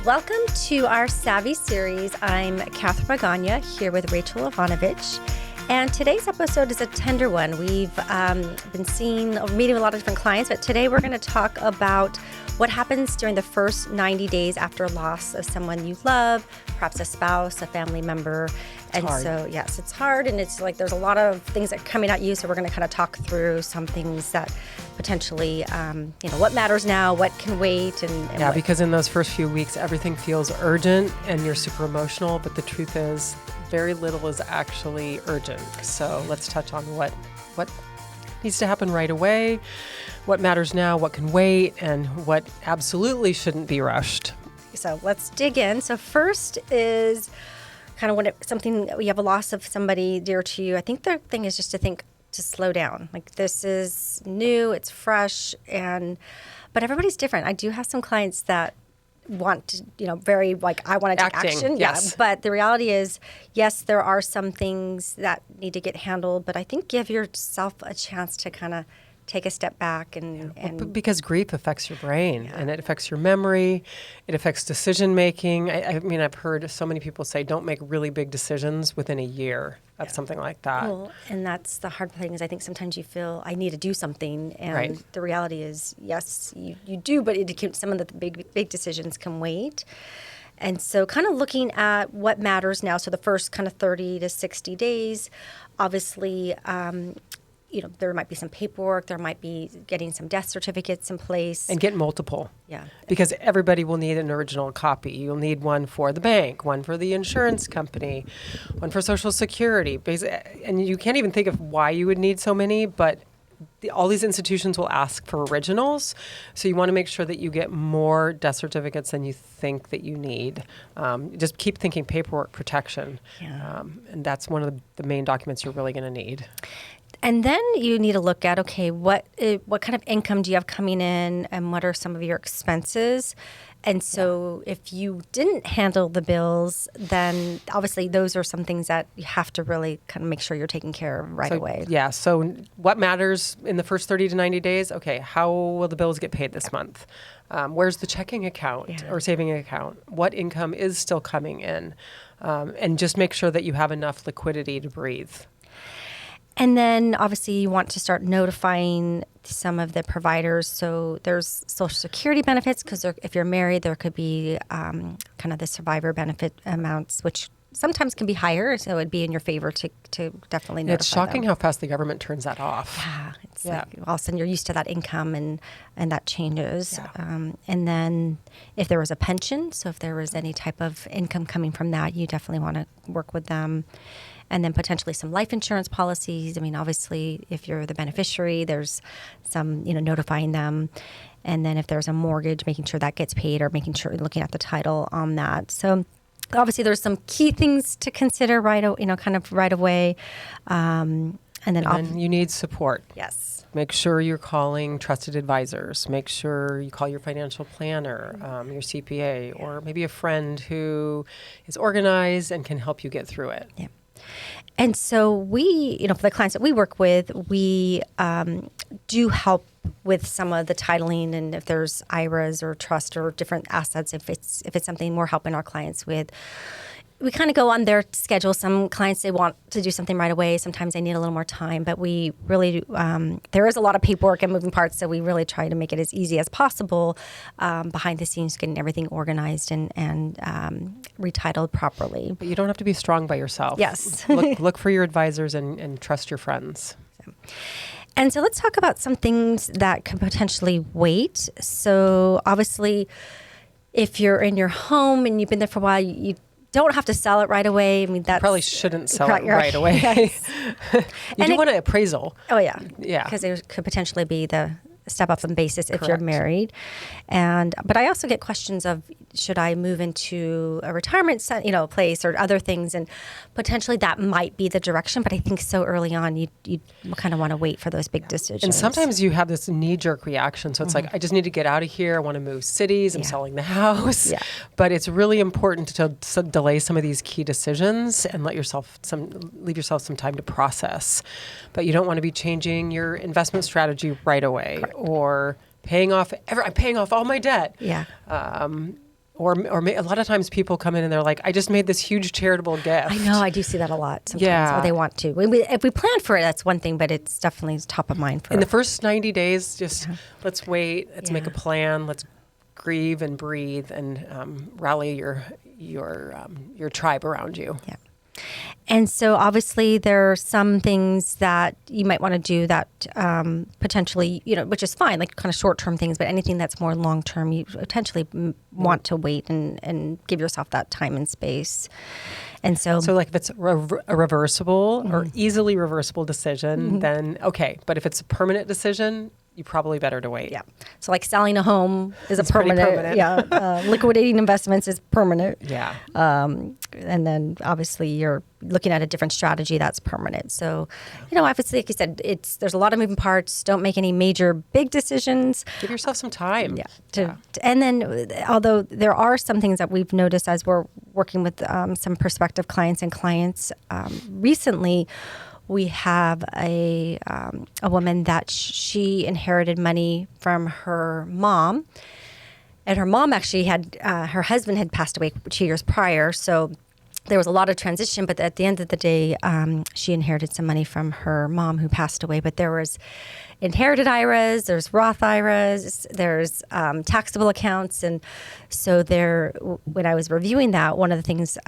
Welcome to our Savvy series. I'm Catherine Magana here with Rachel Ivanovich. And today's episode is a tender one. We've been meeting a lot of different clients, but today we're going to talk about what happens during the first 90 days after loss of someone you love, perhaps a spouse, a family member. And so, yes, it's hard. And it's like there's a lot of things that are coming at you. So we're going to kind of talk through some things that potentially, what matters now, what can wait. And because in those first few weeks, everything feels urgent and you're super emotional. But the truth is, very little is actually urgent. So let's touch on what needs to happen right away, what matters now, what can wait, and what absolutely shouldn't be rushed. So let's dig in. So first is kind of when you have a loss of somebody dear to you. I think the thing is just to slow down. Like, this is new, it's fresh, but everybody's different. I do have some clients that want to, very I want to take action. Yes. Yeah. But the reality is, yes, there are some things that need to get handled, but I think give yourself a chance to kind of take a step back and because grief affects your brain and it affects your memory, it affects decision making. I mean, I've heard so many people say don't make really big decisions within a year of something like that. Well, and that's the hard thing is I think sometimes you feel I need to do something, and the reality is, yes, you do, but some of the big decisions can wait. And so kind of looking at what matters now. So the first kind of 30 to 60 days, obviously, there might be some paperwork, there might be getting some death certificates in place. And get multiple. Yeah. Because everybody will need an original copy. You'll need one for the bank, one for the insurance company, one for Social Security. And you can't even think of why you would need so many, but all these institutions will ask for originals. So you want to make sure that you get more death certificates than you think that you need. Just keep thinking paperwork protection. Yeah. And that's one of the main documents you're really going to need. And then you need to look at, okay, what kind of income do you have coming in, and what are some of your expenses? And so if you didn't handle the bills, then obviously those are some things that you have to really kind of make sure you're taking care of right away. Yeah. So what matters in the first 30 to 90 days? Okay, how will the bills get paid this month? Where's the checking account or saving account? What income is still coming in? And just make sure that you have enough liquidity to breathe. And then obviously you want to start notifying some of the providers. So there's Social Security benefits, because if you're married, there could be kind of the survivor benefit amounts, which sometimes can be higher. So it'd be in your favor to definitely notify It's shocking them. How fast the government turns that off. Yeah. It's like all of a sudden you're used to that income and that changes. Yeah. And then if there was a pension, so if there was any type of income coming from that, you definitely want to work with them. And then potentially some life insurance policies. I mean, obviously, if you're the beneficiary, there's some, notifying them. And then if there's a mortgage, making sure that gets paid, or making sure looking at the title on that. So obviously, there's some key things to consider right away. And then you need support. Yes. Make sure you're calling trusted advisors. Make sure you call your financial planner, your CPA, or maybe a friend who is organized and can help you get through it. Yeah. And so we, for the clients that we work with, we do help with some of the titling, and if there's IRAs or trust or different assets, if it's something we're helping our clients with. We kind of go on their schedule. Some clients, they want to do something right away. Sometimes they need a little more time, but we really, there is a lot of paperwork and moving parts, so we really try to make it as easy as possible behind the scenes, getting everything organized and retitled properly. But you don't have to be strong by yourself. Yes. look for your advisors and trust your friends. And so let's talk about some things that could potentially wait. So obviously, if you're in your home and you've been there for a while, you don't have to sell it right away. I mean, that's... You probably shouldn't sell it right away. Yes. You do want an appraisal. Oh, yeah. Yeah. Because there could potentially be the step up on basis if you're Correct. married. But I also get questions of, should I move into a retirement place or other things? And potentially that might be the direction, but I think so early on you kind of want to wait for those big decisions. And sometimes you have this knee-jerk reaction. So it's like, I just need to get out of here. I want to move cities. I'm selling the house. Yeah. But it's really important to delay some of these key decisions and leave yourself some time to process. But you don't want to be changing your investment strategy right away. Correct. Or I'm paying off all my debt. Yeah. a lot of times people come in and they're like, I just made this huge charitable gift. I know, I do see that a lot sometimes. Yeah. Or they want to. If we plan for it, that's one thing, but it's definitely top of mind for In the first 90 days, just let's wait. Let's make a Yeah. plan. Let's grieve and breathe and rally your tribe around you. Yeah. And so obviously there are some things that you might want to do that potentially, which is fine, like kind of short-term things, but anything that's more long-term, you potentially want to wait and give yourself that time and space. And so like if it's a reversible or easily reversible decision, then okay. But if it's a permanent decision, you probably better to wait. yeah. So like selling a home is It's a pretty permanent. permanent. Yeah. Liquidating investments is permanent. Yeah. And then obviously you're looking at a different strategy that's permanent. So, obviously, like you said, there's a lot of moving parts. Don't make any major big decisions. Give yourself some time. Yeah. And then, although there are some things that we've noticed as we're working with some prospective clients and clients recently, we have a woman that she inherited money from her mom. And her mom actually had, her husband had passed away 2 years prior. So there was a lot of transition, but at the end of the day, she inherited some money from her mom who passed away. But there was inherited IRAs, there's Roth IRAs, there's taxable accounts. And so when I was reviewing that, one of the things,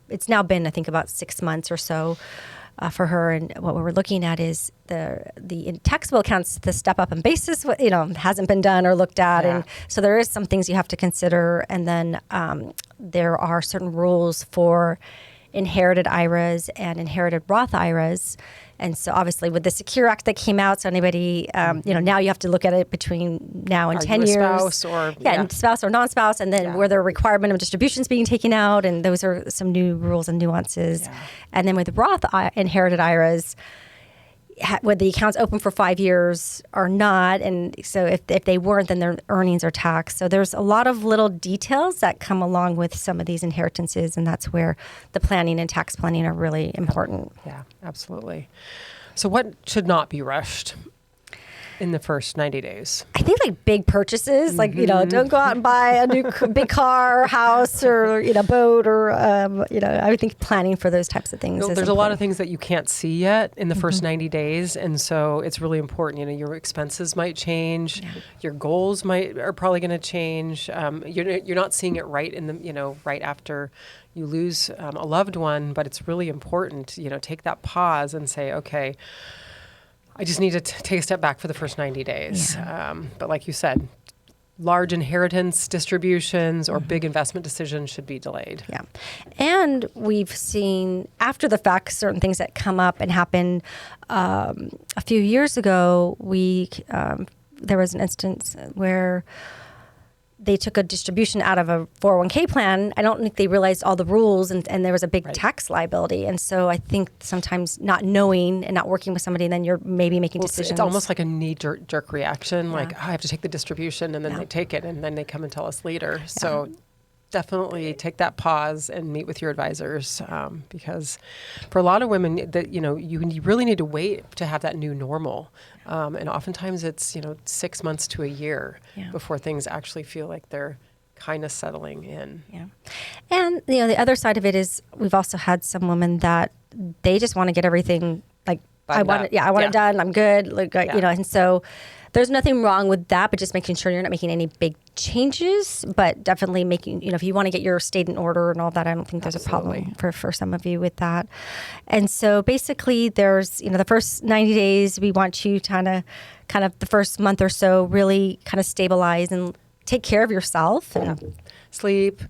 it's now been, I think, about 6 months or so for her. And what we were looking at is the taxable accounts, the step up in basis, hasn't been done or looked at. Yeah. And so there is some things you have to consider. And then there are certain rules for inherited IRAs and inherited Roth IRAs. And so obviously with the Secure Act that came out, so anybody, now you have to look at it between now and Are 10 you a years. spouse or and spouse or non-spouse, and then where the requirement of distributions being taken out, and those are some new rules and nuances. Yeah. And then with Roth inherited IRAs, whether the account's open for 5 years or not, and so if they weren't, then their earnings are taxed. So there's a lot of little details that come along with some of these inheritances, and that's where the planning and tax planning are really important. Yeah, absolutely. So what should not be rushed in the first 90 days? I think like big purchases, like, don't go out and buy a new big car or house or, boat or, I would think planning for those types of things. There's a lot of things that you can't see yet in the first 90 days. And so it's really important, your expenses might change, your goals are probably going to change. You're not seeing it right in the, right after you lose a loved one, but it's really important, take that pause and say, okay, I just need to take a step back for the first 90 days. Yeah. But like you said, large inheritance distributions or big investment decisions should be delayed. Yeah. And we've seen after the fact certain things that come up and happen. A few years ago, there was an instance where they took a distribution out of a 401k plan. I don't think they realized all the rules, and there was a big tax liability. And so I think sometimes not knowing and not working with somebody, then you're maybe making decisions. It's almost like a knee-jerk reaction, like, I have to take the distribution, and then they take it, and then they come and tell us later. Yeah. So definitely take that pause and meet with your advisors, because for a lot of women, that you really need to wait to have that new normal. And oftentimes it's 6 months to a year before things actually feel like they're kind of settling in. Yeah, and the other side of it is we've also had some women that they just want to get everything like I want it done. I'm good. And so there's nothing wrong with that, but just making sure you're not making any big changes, but definitely making, if you want to get your estate in order and all that, I don't think there's a problem for some of you with that. And so basically there's, the first 90 days, we want you to kind of the first month or so really kind of stabilize and take care of yourself. And sleep,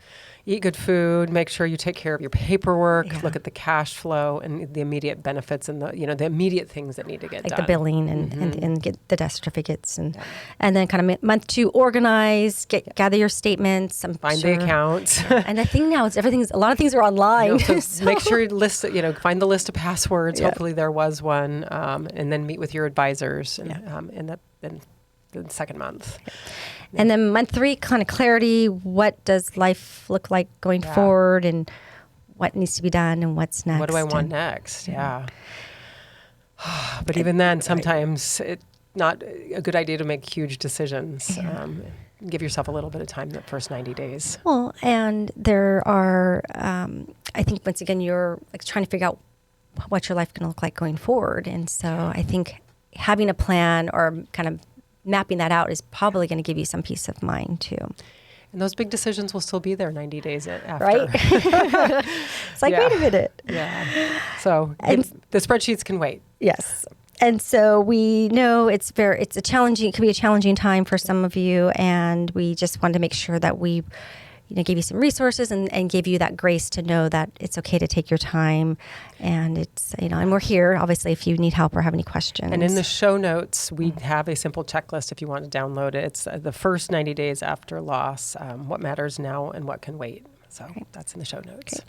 eat good food, make sure you take care of your paperwork, look at the cash flow and the immediate benefits and the immediate things that need to get done. Like the billing and get the death certificates and then kind of month 2, organize, gather your statements. Find the accounts. And the thing now is a lot of things are online. So make sure you list, find the list of passwords. Hopefully there was one, and then meet with your advisors in the second month. And then month 3, kind of clarity. What does life look like going forward, and what needs to be done, and what's next? What do I want next? Yeah. But even then, sometimes it's not a good idea to make huge decisions. give yourself a little bit of time the first 90 days. Well, and there are, I think once again, you're like trying to figure out what your life going to look like going forward. And so I think having a plan or kind of mapping that out is probably going to give you some peace of mind too. And those big decisions will still be there 90 days after. Right? It's like, wait a minute. Yeah. So the spreadsheets can wait. Yes. And so we know it could be a challenging time for some of you. And we just wanted to make sure that we give you some resources and give you that grace to know that it's okay to take your time. And it's, and we're here, obviously, if you need help or have any questions. And in the show notes, we have a simple checklist if you want to download it. It's the first 90 days after loss, what matters now and what can wait. So that's in the show notes. Okay.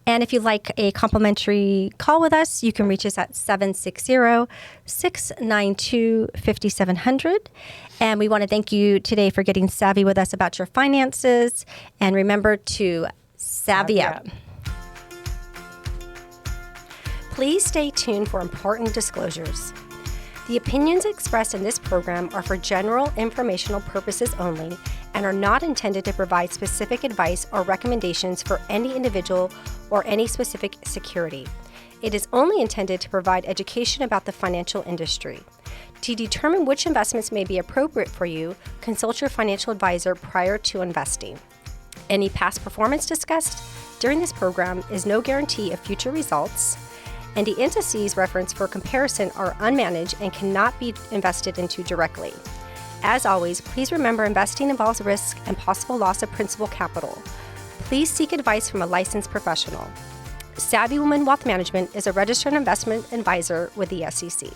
And if you'd like a complimentary call with us, you can reach us at 760-692-5700. And we want to thank you today for getting savvy with us about your finances. And remember to savvy up. Please stay tuned for important disclosures. The opinions expressed in this program are for general informational purposes only and are not intended to provide specific advice or recommendations for any individual or any specific security. It is only intended to provide education about the financial industry. To determine which investments may be appropriate for you, consult your financial advisor prior to investing. Any past performance discussed during this program is no guarantee of future results, and the indices referenced for comparison are unmanaged and cannot be invested into directly. As always, please remember investing involves risk and possible loss of principal capital. Please seek advice from a licensed professional. Savvy Woman Wealth Management is a registered investment advisor with the SEC.